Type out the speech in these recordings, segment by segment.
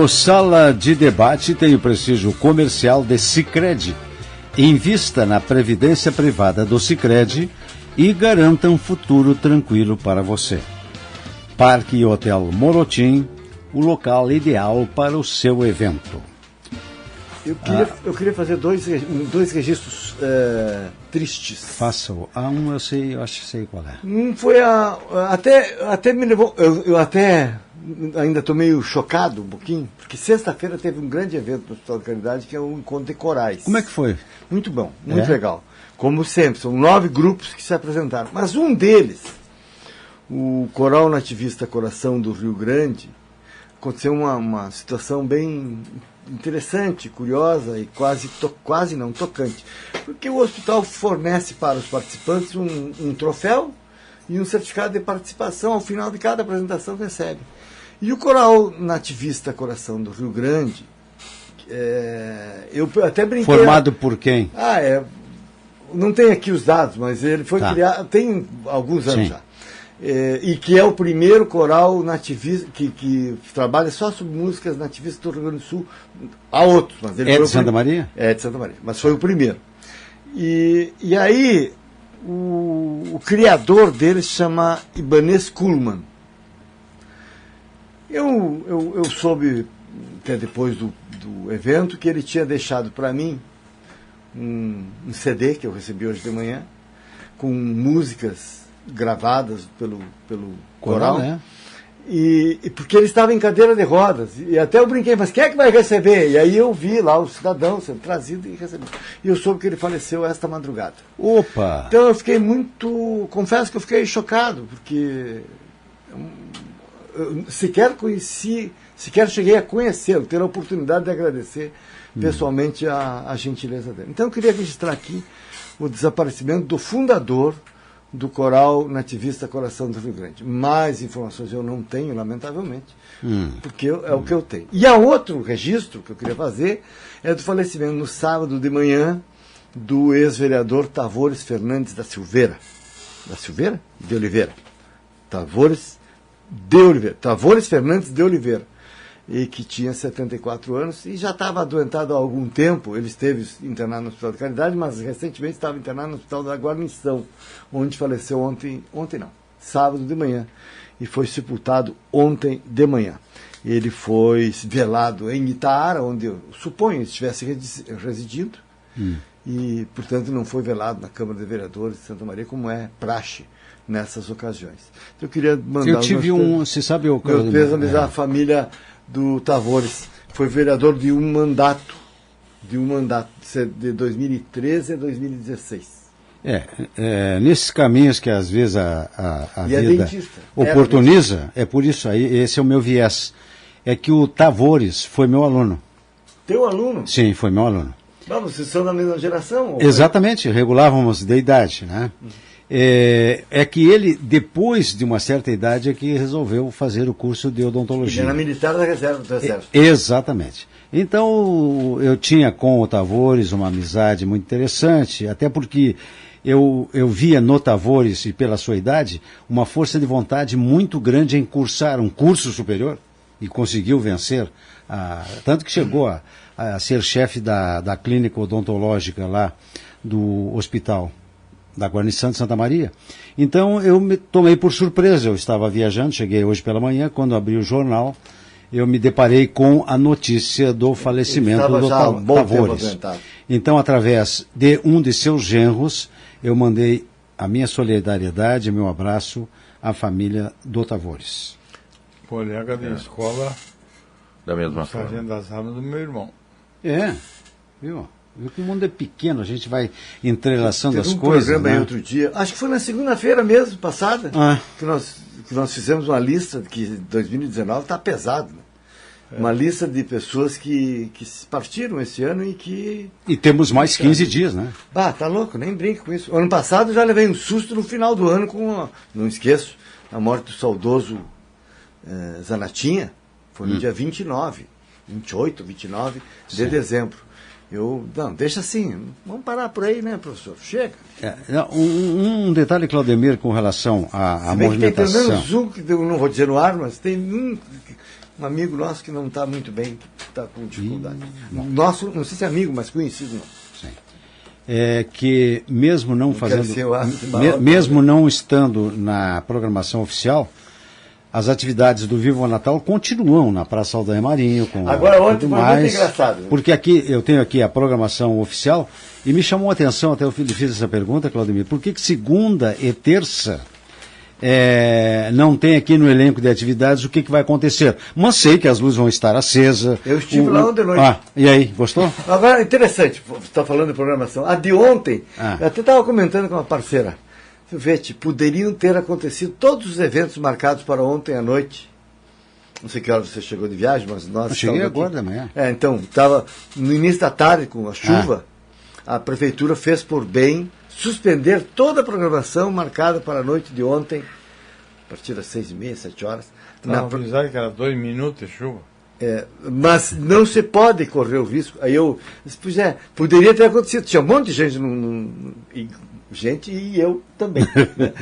O Sala de Debate tem o prestígio comercial de Sicredi. Invista na previdência privada do Sicredi e garanta um futuro tranquilo para você. Parque e Hotel Morotim, o local ideal para o seu evento. Eu queria fazer dois registros tristes. Faça o. Eu acho que sei qual é. Foi até me levou. Eu até ainda estou meio chocado um pouquinho, porque sexta-feira teve um grande evento no Hospital da Caridade, que é o Encontro de Corais. Como é que foi? Muito bom, muito legal. Como sempre, são 9 grupos que se apresentaram. Mas um deles, o Coral Nativista Coração do Rio Grande, aconteceu uma situação bem interessante, curiosa e quase não tocante. Porque o hospital fornece para os participantes um troféu e um certificado de participação. Ao final de cada apresentação recebe. E o Coral Nativista Coração do Rio Grande, eu até brinquei... Formado por quem? Não tem aqui os dados, mas ele foi criado, tem alguns anos já. E que é o primeiro coral nativista que trabalha só sobre músicas nativistas do Rio Grande do Sul. Há outros, mas ele foi de Santa Maria? É de Santa Maria, mas foi o primeiro. E aí o criador dele se chama Ibanez Kuhlmann. Eu soube até depois do evento que ele tinha deixado para mim um CD que eu recebi hoje de manhã, com músicas gravadas pelo coral, né? E porque ele estava em cadeira de rodas, e até eu brinquei, mas quem é que vai receber? E aí eu vi lá o cidadão sendo trazido e recebendo. E eu soube que ele faleceu esta madrugada. Opa! Então eu fiquei confesso que eu fiquei chocado, porque eu sequer cheguei a conhecê-lo, ter a oportunidade de agradecer pessoalmente a gentileza dele. Então eu queria registrar aqui o desaparecimento do fundador do Coral Nativista Coração do Rio Grande. Mais informações eu não tenho, lamentavelmente, porque é o que eu tenho. E há outro registro que eu queria fazer, é do falecimento no sábado de manhã do ex-vereador Tavores Fernandes da Silveira. Da Silveira? De Oliveira. Tavores Fernandes de Oliveira. E que tinha 74 anos e já estava adoentado há algum tempo. Ele esteve internado no Hospital da Caridade, mas recentemente estava internado no Hospital da Guarnição, onde faleceu sábado de manhã, e foi sepultado ontem de manhã. Ele foi velado em Itaara, onde eu suponho estivesse residindo, e, portanto, não foi velado na Câmara de Vereadores de Santa Maria, como é praxe nessas ocasiões. Então, eu queria mandar... Eu tive você sabe o... Meus pêsames à família do Tavores. Foi vereador de um mandato, de 2013 a 2016. Nesses caminhos que às vezes a vida dentista. oportuniza, é por isso aí, esse é o meu viés. É que o Tavores foi meu aluno. Teu aluno? Sim, foi meu aluno. Vamos, vocês são da mesma geração? Exatamente, regulávamos de idade, né? É que ele, depois de uma certa idade, é que resolveu fazer o curso de odontologia. Ele era militar da reserva do Exército. Exatamente. Então, eu tinha com o Tavores uma amizade muito interessante, até porque eu via no Tavores, e pela sua idade, uma força de vontade muito grande em cursar um curso superior, e conseguiu vencer, tanto que chegou a ser chefe da clínica odontológica lá do hospital da Guarnição de Santa Maria. Então eu me tomei por surpresa, eu estava viajando, cheguei hoje pela manhã, quando abri o jornal, eu me deparei com a notícia do falecimento do Tavores. Então, através de um de seus genros, eu mandei a minha solidariedade, meu abraço à família do Tavores. Colega de escola da mesma Sargento das Armas do meu irmão. Viu que o mundo é pequeno, a gente vai entrelaçando as coisas. Teve um programa aí outro dia, acho que foi na segunda-feira mesmo, passada, que nós fizemos uma lista que 2019 está pesado. Uma lista de pessoas que partiram esse ano e que... E temos mais 15 dias, né? Tá louco, nem brinca com isso. Ano passado eu já levei um susto no final do ano não esqueço, a morte do saudoso Zanatinha, foi no dia 28, 29 de dezembro. Não, deixa assim, vamos parar por aí, né, professor? Chega. Um detalhe, Claudemir, com relação à movimentação. Tem pelo menos um, que eu não vou dizer no ar, mas tem um Um amigo nosso que não está muito bem, que está com dificuldade. Nosso, não sei se é amigo, mas conhecido não. Sim. Que mesmo não fazendo, mesmo não estando na programação oficial, as atividades do Viva o Natal continuam na Praça Saldanha Marinho. Agora ontem foi muito engraçado. Porque aqui eu tenho aqui a programação oficial e me chamou a atenção, até eu fiz essa pergunta, Claudemir, por que segunda e terça não tem aqui no elenco de atividades o que vai acontecer? Mas sei que as luzes vão estar acesas. Eu estive lá ontem à noite. E aí, gostou? Agora, interessante, você está falando de programação. A de ontem, eu até estava comentando com uma parceira. Silvete, poderiam ter acontecido todos os eventos marcados para ontem à noite. Não sei que hora você chegou de viagem, mas nós... Eu cheguei agora da manhã. Então, estava no início da tarde com a chuva, a prefeitura fez por bem suspender toda a programação marcada para a noite de ontem, a partir das 6h30, 7 horas. Não avisaram que era 2 minutos de chuva. Mas não se pode correr o risco. Aí eu disse, poderia ter acontecido. Tinha um monte de gente e eu também, né?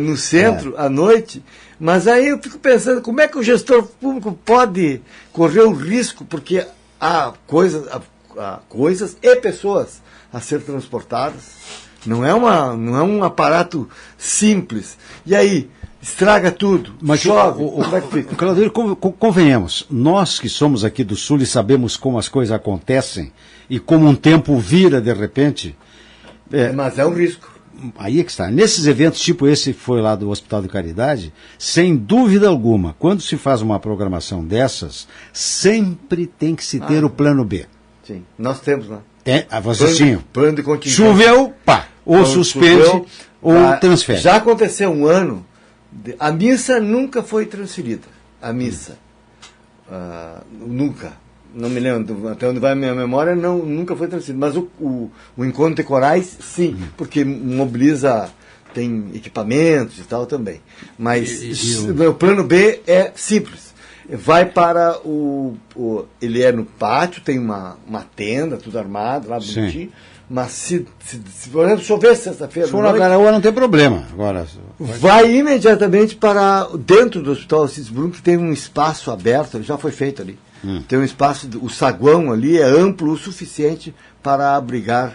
No centro, à noite. Mas aí eu fico pensando, como é que o gestor público pode correr o risco, porque há coisas e pessoas a ser transportadas. Não é um aparato simples. E aí, estraga tudo, mas chove, como é que fica? Claudio, convenhamos, nós que somos aqui do Sul e sabemos como as coisas acontecem e como um tempo vira de repente... mas é um risco. Aí é que está. Nesses eventos, tipo esse que foi lá do Hospital de Caridade, sem dúvida alguma, quando se faz uma programação dessas, sempre tem que se ter o plano B. Sim, nós temos lá. Vocês tinham. Plano de contingência. Choveu, ou suspende, ou transfere. Já aconteceu um ano, a missa nunca foi transferida. A missa. Nunca. Não me lembro, até onde vai a minha memória, nunca foi transferido. Mas o encontro de corais, sim, porque mobiliza, tem equipamentos e tal também. Mas o plano B é simples. Vai para ele é no pátio, tem uma tenda, tudo armado, lá bonitinho. Mas se por exemplo, chover sexta-feira. Se for na Garaúa não tem problema. Agora, vai imediatamente para dentro do Hospital Alcides Bruno, que tem um espaço aberto, já foi feito ali. Tem um espaço, o saguão ali é amplo o suficiente para abrigar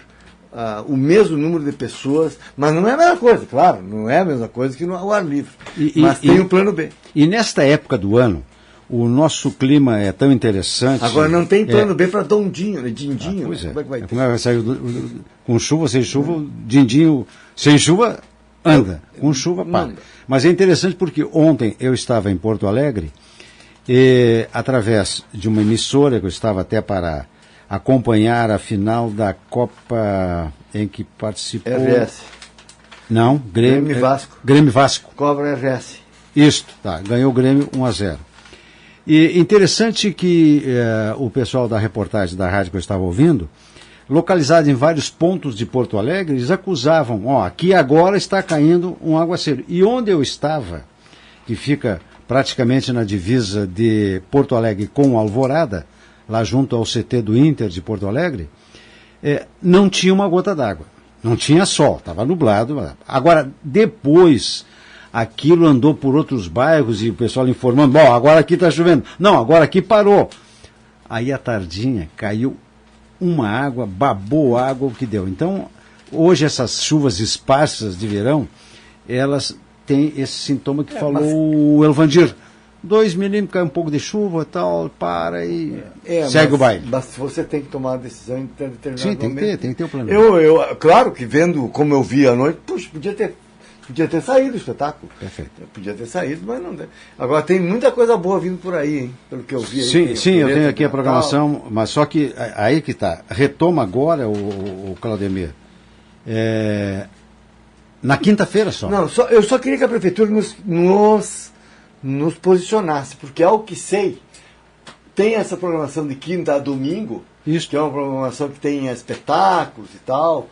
o mesmo número de pessoas, mas não é a mesma coisa, claro, não é a mesma coisa que no ar livre. Mas tem o plano B. E nesta época do ano, o nosso clima é tão interessante. Agora não tem plano B para Dondinho, né? Dindinho. Pois é. Como é que vai ter? Como é que vai sair com chuva, sem chuva, o Dindinho sem chuva anda, com chuva para. Mas é interessante porque ontem eu estava em Porto Alegre e através de uma emissora que eu estava até para acompanhar a final da Copa em que participou. RS. Não, Grêmio Vasco. Grêmio Vasco. Cobra RS. Isto, ganhou o Grêmio 1-0. E interessante que o pessoal da reportagem da rádio que eu estava ouvindo, localizado em vários pontos de Porto Alegre, eles acusavam, aqui agora está caindo um aguaceiro. E onde eu estava, que fica praticamente na divisa de Porto Alegre com Alvorada, lá junto ao CT do Inter de Porto Alegre, não tinha uma gota d'água. Não tinha sol, estava nublado. Agora, depois... Aquilo andou por outros bairros e o pessoal informando, agora aqui está chovendo. Não, agora aqui parou. Aí à tardinha caiu uma água, babou água, o que deu. Então, hoje essas chuvas esparsas de verão, elas têm esse sintoma que falou o Elvandir. 2 milímetros, cai um pouco de chuva e tal, para e segue o baile. Mas você tem que tomar uma decisão em determinado momento. Sim, tem que ter o plano. Claro que vendo como eu vi à noite, podia ter saído o espetáculo. Perfeito. Podia ter saído, mas não deu. Agora tem muita coisa boa vindo por aí, hein? Pelo que eu vi aí. Sim, eu tenho aqui a programação, mas só que aí que está. Retoma agora o Claudemir. Na quinta-feira só. Não, eu só queria que a prefeitura nos posicionasse, porque ao que sei, tem essa programação de quinta a domingo, que é uma programação que tem espetáculos e tal.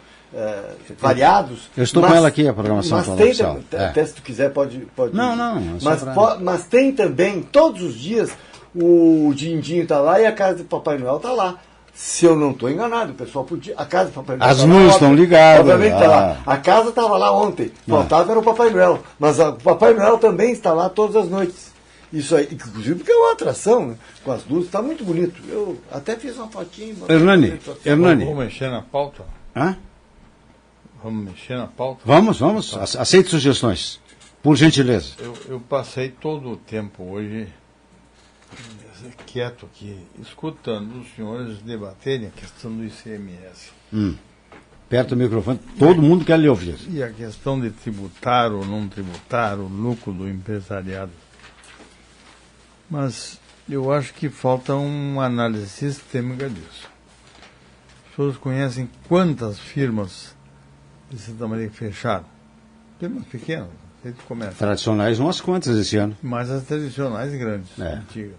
Variados. Eu estou com ela aqui, a programação oficial. Até se tu quiser pode Não. Mas tem também, todos os dias, o Dindinho está lá e a casa do Papai Noel está lá. Se eu não estou enganado, o pessoal podia. A casa do Papai Noel. As luzes estão ligadas. Obviamente está lá. A casa estava lá ontem. Faltava era o Papai Noel. Mas o Papai Noel também está lá todas as noites. Isso aí, inclusive porque é uma atração, né? Com as luzes, está muito bonito. Eu até fiz uma fotinha. Hernani, Vamos mexer na pauta? Hã? Vamos mexer na pauta? Vamos. Aceite sugestões, por gentileza. Eu passei todo o tempo hoje quieto aqui, escutando os senhores debaterem a questão do ICMS. Perto do microfone, todo mundo quer lhe ouvir. E a questão de tributar ou não tributar, o lucro do empresariado. Mas eu acho que falta uma análise sistêmica disso. As pessoas conhecem quantas firmas de Santa Maria que fecharam? Firmas pequenas, de comércio. Tradicionais, umas quantas esse ano. Mas as tradicionais grandes, antigas.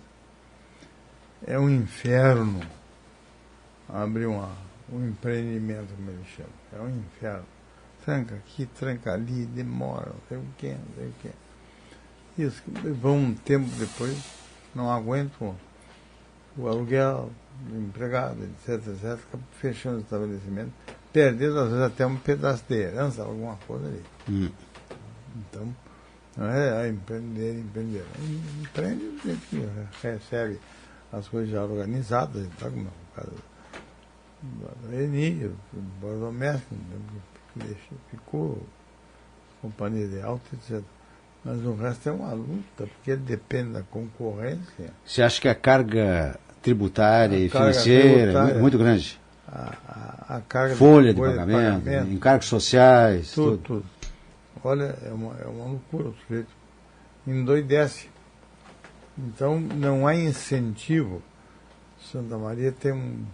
É um inferno abrir um empreendimento, como eles chamam. É um inferno. Tranca aqui, tranca ali, demora, não sei o quê. Isso, vão um tempo depois, não aguentam o aluguel do empregado, etc, fica fechando o estabelecimento, perdendo às vezes até um pedaço de herança, alguma coisa ali. Então, não é empreender. Empreende o gente que recebe as coisas já organizadas, tá, como é o caso da Eni, do doméstico, ficou companhia de alta, etc. Mas o resto é uma luta, porque depende da concorrência. Você acha que a carga tributária e financeira é muito grande? A carga folha de pagamento, encargos sociais, tudo. Olha, é uma loucura, o sujeito endoidece. Então, não há incentivo. Santa Maria tem um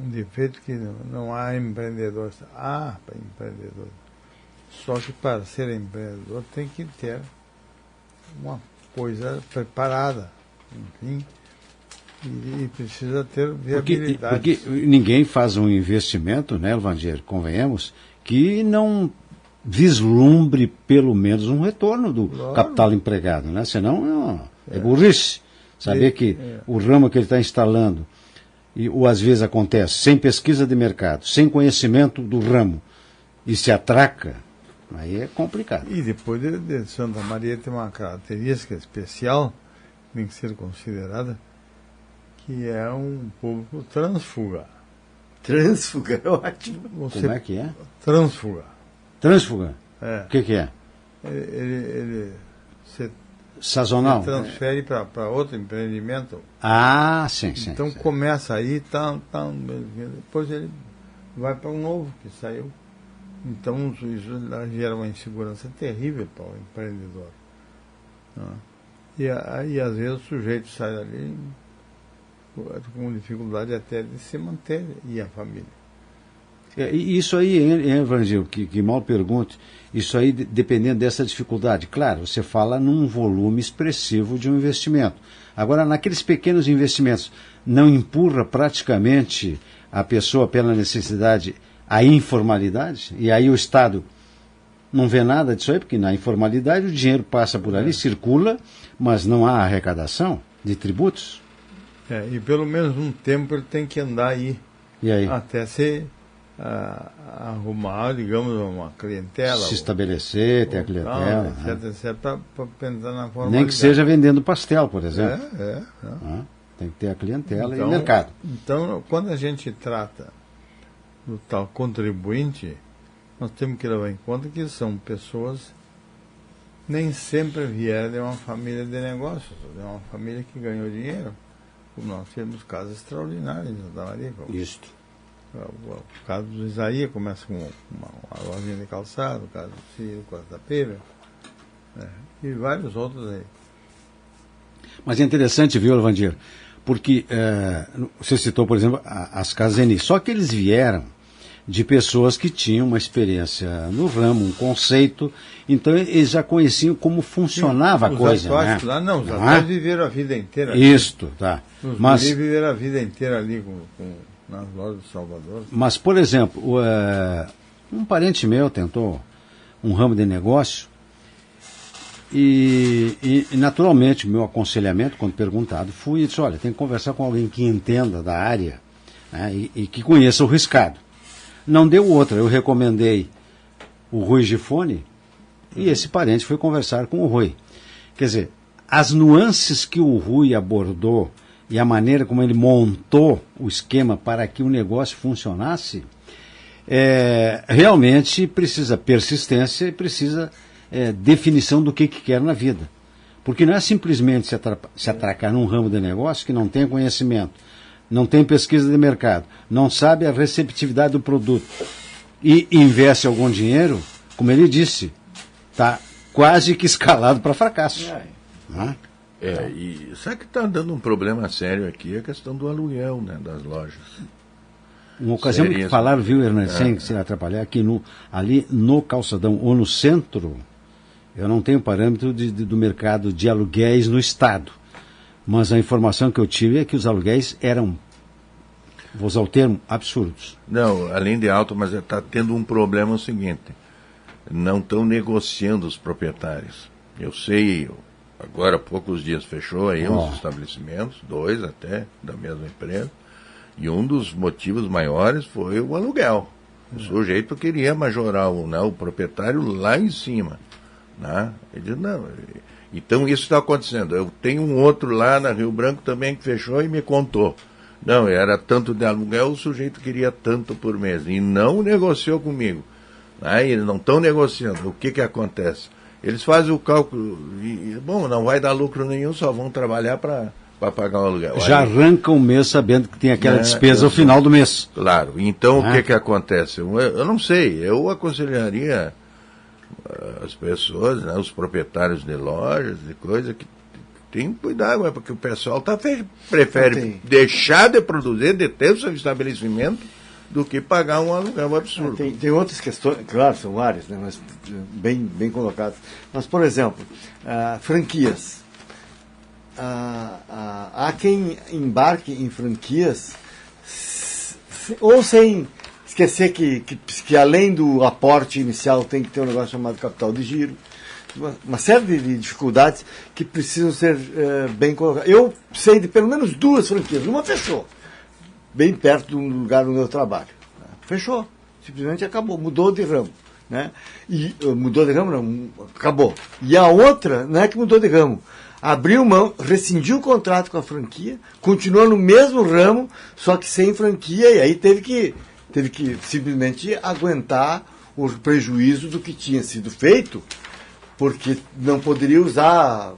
defeito que não há empreendedor. Há empreendedor. Só que para ser empreendedor tem que ter uma coisa preparada, enfim, e precisa ter viabilidade. Porque ninguém faz um investimento, né, Elvandir, convenhamos, que não vislumbre pelo menos um retorno do capital empregado, né? Senão é burrice. Saber que o ramo que ele está instalando, ou às vezes acontece, sem pesquisa de mercado, sem conhecimento do ramo, e se atraca, aí é complicado. E depois de Santa Maria tem uma característica especial, tem que ser considerada, que é um público transfuga. Transfuga é ótimo. Como é que é? Transfuga. Transfuga? É. O que é? Ele sazonal. Transfere para outro empreendimento. Sim. Então começa aí, depois ele vai para um novo que saiu. Então isso gera uma insegurança terrível para o empreendedor. E às vezes o sujeito sai dali com dificuldade até de se manter e a família. Isso aí, Evangelho, que mal pergunto, isso aí dependendo dessa dificuldade. Claro, você fala num volume expressivo de um investimento. Agora, naqueles pequenos investimentos, não empurra praticamente a pessoa pela necessidade à informalidade? E aí o Estado não vê nada disso aí, porque na informalidade o dinheiro passa por ali, circula, mas não há arrecadação de tributos. E pelo menos um tempo ele tem que andar aí, até se arrumar, digamos, uma clientela. Se estabelecer, ter a clientela. Etc, para pensar na forma. Nem que seja vendendo pastel, por exemplo. Tem que ter a clientela e o mercado. Então, quando a gente trata do tal contribuinte, nós temos que levar em conta que são pessoas nem sempre vieram de uma família de negócios, de uma família que ganhou dinheiro. Nós temos casos extraordinários em Santa Maria. Isso. O caso do Isaías começa com uma lojinha de calçado, o caso do Ciro, o caso da Pera, e vários outros aí. Mas é interessante, viu, Elvandir? Porque você citou, por exemplo, as casas Eni. Só que eles vieram de pessoas que tinham uma experiência no ramo, um conceito, então eles já conheciam como funcionava a coisa. Os atores viveram a vida inteira ali. Isto, tá. Mas viveram a vida inteira ali nas lojas do Salvador. Mas, por exemplo, um parente meu tentou um ramo de negócio e naturalmente, o meu aconselhamento, quando perguntado, fui e disse, olha, tem que conversar com alguém que entenda da área, né, e que conheça o riscado. Não deu outra, eu recomendei o Rui Gifone e esse parente foi conversar com o Rui. Quer dizer, as nuances que o Rui abordou e a maneira como ele montou o esquema para que o negócio funcionasse, realmente precisa persistência e precisa definição do que quer na vida. Porque não é simplesmente se atracar num ramo de negócio que não tem conhecimento, não tem pesquisa de mercado, não sabe a receptividade do produto e investe algum dinheiro, como ele disse, está quase que escalado para fracasso. E sabe que está dando um problema sério aqui a questão do aluguel, né, das lojas. Uma ocasião que falaram, viu, Hernani, sem se atrapalhar, que ali no calçadão ou no centro, eu não tenho parâmetro do mercado de aluguéis no estado, mas a informação que eu tive é que os aluguéis eram, vou usar o termo, absurdos. Não, além de alto, mas está tendo um problema o seguinte, não estão negociando os proprietários. Eu sei, agora há poucos dias fechou aí uns estabelecimentos, 2 até, da mesma empresa, e um dos motivos maiores foi o aluguel. O sujeito queria majorar o proprietário lá em cima. Né? Ele disse, não, então isso está acontecendo. Eu tenho um outro lá na Rio Branco também que fechou e me contou. Não, era tanto de aluguel, o sujeito queria tanto por mês. E não negociou comigo. Aí eles não estão negociando. O que acontece? Eles fazem o cálculo e, bom, não vai dar lucro nenhum, só vão trabalhar para pagar o aluguel. Já arranca o mês sabendo que tem aquela despesa ao final do mês. Claro. Então, o que acontece? Eu não sei. Eu aconselharia as pessoas, né, os proprietários de lojas, de coisa, que tem que cuidar, porque o pessoal prefere deixar de produzir, de ter o seu estabelecimento, do que pagar um aluguel absurdo. Tem outras questões, claro, são várias, né, mas bem colocadas. Mas, por exemplo, franquias. Há quem embarque em franquias ou sem esquecer que além do aporte inicial tem que ter um negócio chamado capital de giro. Uma série de dificuldades que precisam ser bem colocadas. Eu sei de pelo menos 2 franquias. Uma fechou, bem perto do lugar onde eu trabalho. Fechou. Simplesmente acabou. Mudou de ramo. Né? E mudou de ramo, não. Acabou. E a outra não é que mudou de ramo. Abriu mão, rescindiu o contrato com a franquia, continuou no mesmo ramo, só que sem franquia, e aí teve que simplesmente aguentar o prejuízo do que tinha sido feito, porque não poderia usar,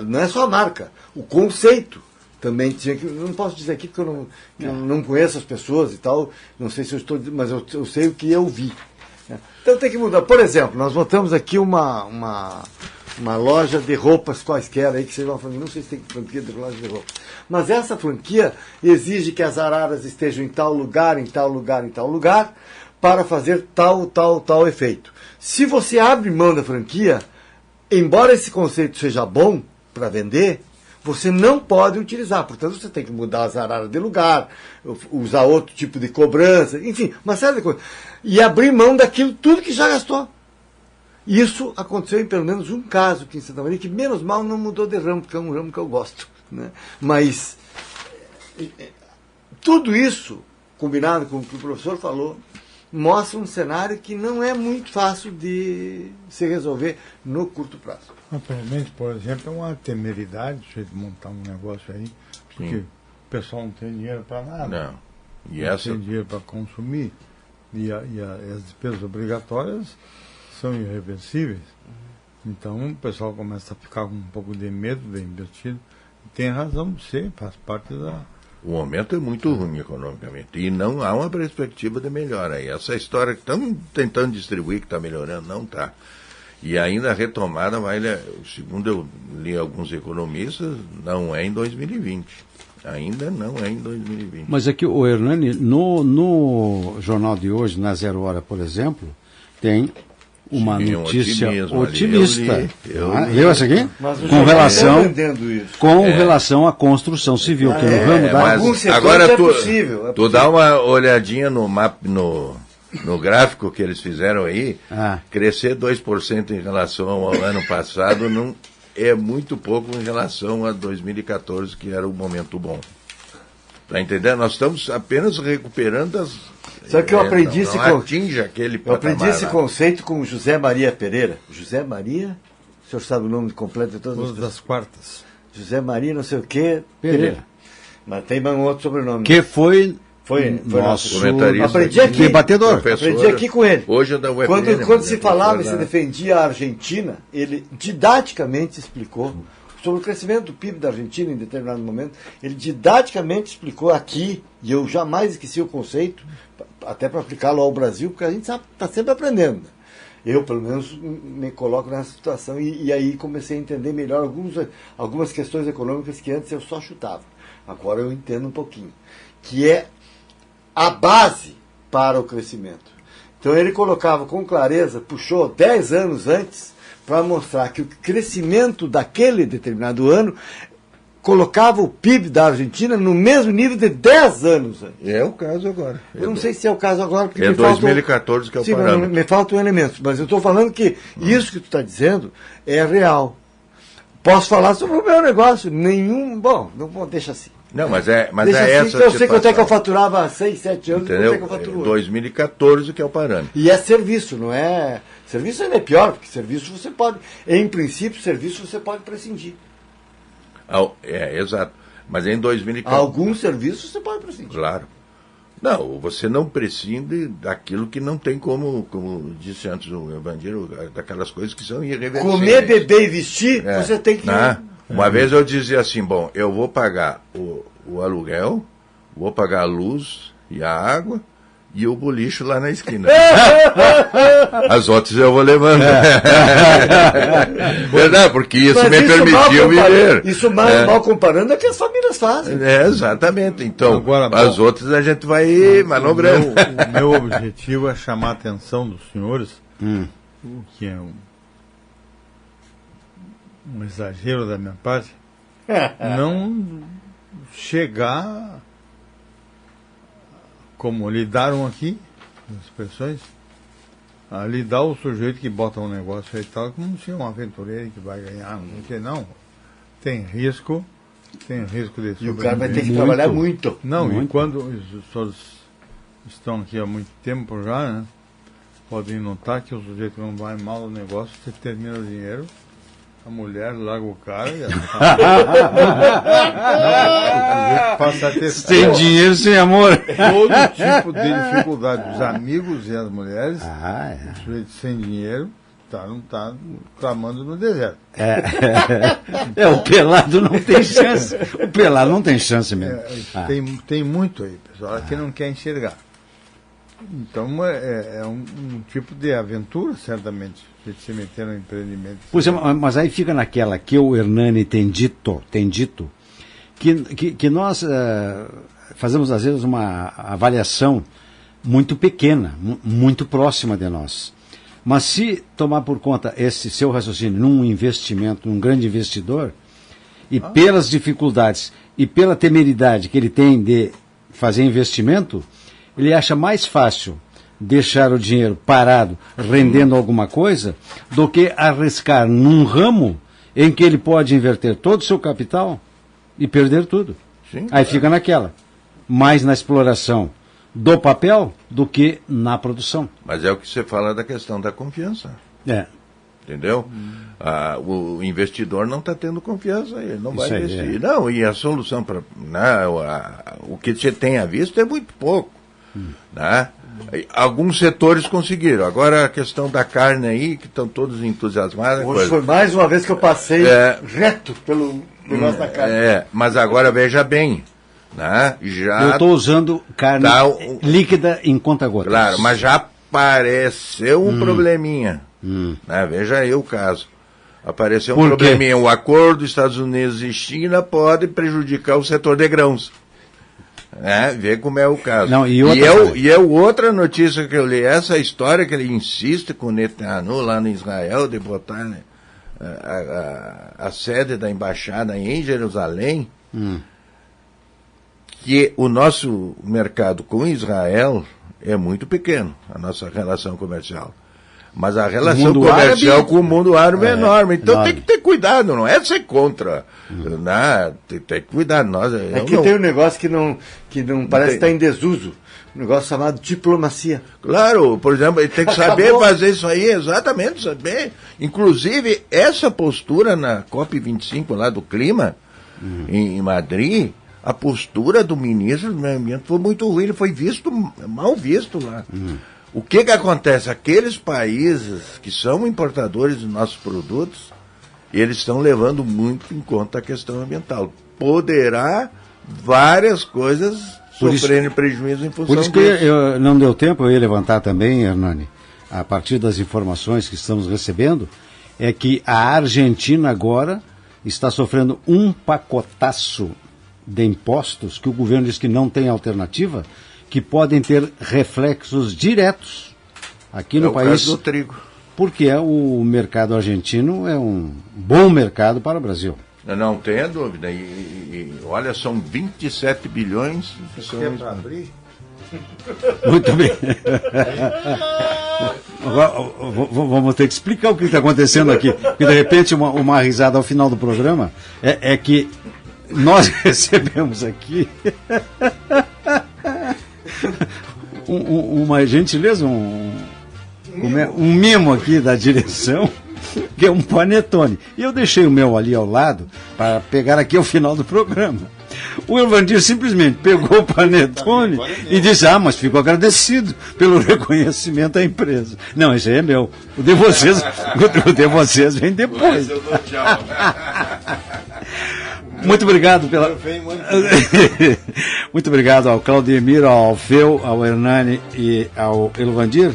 não é só a marca, o conceito também tinha que, não posso dizer aqui porque eu não conheço as pessoas e tal, não sei se eu estou, mas eu sei o que eu vi. Então tem que mudar. Por exemplo, nós montamos aqui uma loja de roupas quaisquer aí, que seja uma franquia, não sei se tem franquia de loja de roupas, mas essa franquia exige que as araras estejam em tal lugar, em tal lugar, em tal lugar, para fazer tal efeito. Se você abre mão da franquia, embora esse conceito seja bom para vender, você não pode utilizar. Portanto, você tem que mudar as araras de lugar, usar outro tipo de cobrança, enfim, uma série de coisas. E abrir mão daquilo tudo que já gastou. Isso aconteceu em pelo menos um caso aqui em Santa Maria, que menos mal não mudou de ramo, porque é um ramo que eu gosto. Né? Mas tudo isso, combinado com o que o professor falou, mostra um cenário que não é muito fácil de se resolver no curto prazo. Naturalmente, por exemplo, é uma temeridade de montar um negócio aí, porque o pessoal não tem dinheiro para nada. Não tem dinheiro para consumir. E as despesas obrigatórias são irreversíveis. Então o pessoal começa a ficar com um pouco de medo de investir. Tem razão de ser, faz parte da... O momento é muito ruim economicamente e não há uma perspectiva de melhora. E essa história que estão tentando distribuir que está melhorando, não está. E ainda a retomada vai, segundo eu li alguns economistas, não é em 2020. Ainda não é em 2020. Mas aqui, o Hernani, no jornal de hoje, na 0 Hora, por exemplo, tem uma notícia otimista. Leu essa aqui? Com relação à construção civil, que no ramo da... Agora tu dá uma olhadinha no mapa, no gráfico que eles fizeram aí, crescer 2% em relação ao ano passado não é muito pouco em relação a 2014, que era o momento bom. Tá entendendo? Nós estamos apenas recuperando as... Sabe que eu aprendi atinge aquele patamar, esse conceito com o José Maria Pereira. José Maria, senhor sabe o nome completo de todas as quartas. José Maria não sei o quê Pereira. Mas tem um outro sobrenome. Que foi nosso comentarista. Aprendi aqui. Debatedor. Aprendi aqui com ele. Hoje é da UFN, quando se falava e se defendia a Argentina, ele didaticamente explicou sobre o crescimento do PIB da Argentina em determinado momento. Ele didaticamente explicou aqui, e eu jamais esqueci o conceito, até para aplicá-lo ao Brasil, porque a gente está sempre aprendendo. Eu, pelo menos, me coloco nessa situação e aí comecei a entender melhor algumas questões econômicas que antes eu só chutava. Agora eu entendo um pouquinho. Que é a base para o crescimento. Então ele colocava com clareza, puxou 10 anos antes para mostrar que o crescimento daquele determinado ano colocava o PIB da Argentina no mesmo nível de 10 anos antes. É o caso agora. Eu não sei se é o caso agora, porque é 2014 que é o parâmetro. Me falta um elemento, mas eu estou falando que isso que tu está dizendo é real. Posso falar sobre o meu negócio? Bom, deixa assim. Não, mas é assim, essa eu sei quanto é que eu faturava há 6, 7 anos, entendeu? Quanto é que eu faturo 2014 que é o parâmetro. E é serviço, não é... Serviço ainda é pior, porque serviço você pode... Em princípio, serviço você pode prescindir. Exato. Mas em 2014... Alguns serviços você pode prescindir. Claro. Não, você não prescinde daquilo que não tem como disse antes o Evandro, daquelas coisas que são irreversíveis. Comer, beber e vestir, você tem que... Uma vez eu dizia assim, bom, eu vou pagar o aluguel, vou pagar a luz e a água e o bolicho lá na esquina. As outras eu vou levando. Verdade, porque isso me permitiu viver. Isso mal comparando é que as famílias fazem. Exatamente. Então, agora, as outras a gente vai manobrando. O meu objetivo é chamar a atenção dos senhores, o que é um exagero da minha parte, não chegar, como lidaram aqui, as expressões, a lidar o sujeito que bota um negócio aí e tal, como se é um aventureiro que vai ganhar, não sei, não. Tem risco de E o cara vai ter que trabalhar muito. Não, muito. E quando os senhores estão aqui há muito tempo já, né, podem notar que o sujeito não vai mal no negócio, você termina o dinheiro, a mulher larga o cara e passa a ter sem dinheiro, sem amor. todo tipo de dificuldade. Os amigos e as mulheres, o sujeito sem dinheiro, não está clamando no deserto. O pelado não tem chance. O pelado não tem chance mesmo. Tem muito aí, pessoal, que não quer enxergar. Então é um tipo de aventura, certamente, de se meter no empreendimento. Pois é, mas aí fica naquela que o Hernani tem dito que nós fazemos às vezes uma avaliação muito pequena, muito próxima de nós. Mas se tomar por conta esse seu raciocínio num investimento, num grande investidor, e pelas dificuldades e pela temeridade que ele tem de fazer investimento, ele acha mais fácil deixar o dinheiro parado, rendendo alguma coisa, do que arriscar num ramo em que ele pode inverter todo o seu capital e perder tudo. Sim, aí fica naquela, mais na exploração do papel do que na produção. Mas é o que você fala da questão da confiança. Entendeu? O investidor não está tendo confiança, ele não vai investir. Não, e a solução para o que você tem à vista é muito pouco. Né? Alguns setores conseguiram. Agora a questão da carne aí, que estão todos entusiasmados. Hoje foi mais uma vez que eu passei reto pelo negócio da carne. Mas agora veja bem. Né? Eu estou usando carne líquida em conta-gotas. Claro, mas já apareceu um probleminha. Né? Veja aí o caso. Apareceu um probleminha. O acordo dos Estados Unidos e China pode prejudicar o setor de grãos. Vê como é o caso. Não, e outra notícia que eu li, essa história que ele insiste com o Netanyahu lá no Israel de botar, né, a sede da embaixada em Jerusalém, que o nosso mercado com Israel é muito pequeno, a nossa relação comercial. Mas a relação comercial com o mundo árabe é enorme. Então tem que ter cuidado, não é ser contra. Tem que cuidar. Tem um negócio que não parece estar em desuso. Um negócio chamado diplomacia. Claro, por exemplo, ele tem que saber fazer isso aí, exatamente, saber. Inclusive, essa postura na COP25 lá do clima, em Madrid, a postura do ministro do Meio Ambiente foi muito ruim, ele foi mal visto lá. O que acontece? Aqueles países que são importadores dos nossos produtos, eles estão levando muito em conta a questão ambiental. Poderá várias coisas sofrendo prejuízo em função disso. Por isso que não deu tempo, eu ia levantar também, Hernani, a partir das informações que estamos recebendo, é que a Argentina agora está sofrendo um pacotaço de impostos que o governo diz que não tem alternativa, que podem ter reflexos diretos aqui no país. Caso do trigo. Porque o mercado argentino é um bom mercado para o Brasil. Não tenha dúvida. E olha, são 27 bilhões. Para abrir? Muito bem. Agora, vamos ter que explicar o que está acontecendo aqui. Porque, de repente, uma risada ao final do programa é que nós recebemos aqui uma gentileza, um mimo aqui da direção, que é um panetone. E eu deixei o meu ali ao lado para pegar aqui ao final do programa. O Elvandir simplesmente pegou o panetone e disse, mas fico agradecido pelo reconhecimento à empresa. Não, esse aí é meu. O de vocês vem depois. Muito obrigado Muito obrigado ao Claudemir, ao Alfeu, ao Hernani e ao Elvandir,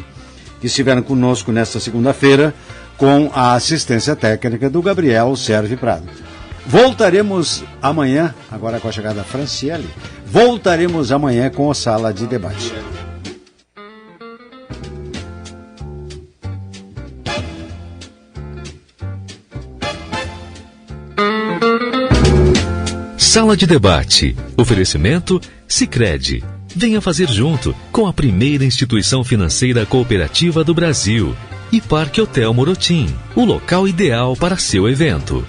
que estiveram conosco nesta segunda-feira, com a assistência técnica do Gabriel Sérgio Prado. Voltaremos amanhã, agora com a chegada da Franciele, voltaremos amanhã com a Sala de Debate. Sala de Debate. Oferecimento Sicredi. Venha fazer junto com a primeira instituição financeira cooperativa do Brasil. E Parque Hotel Morotim, o local ideal para seu evento.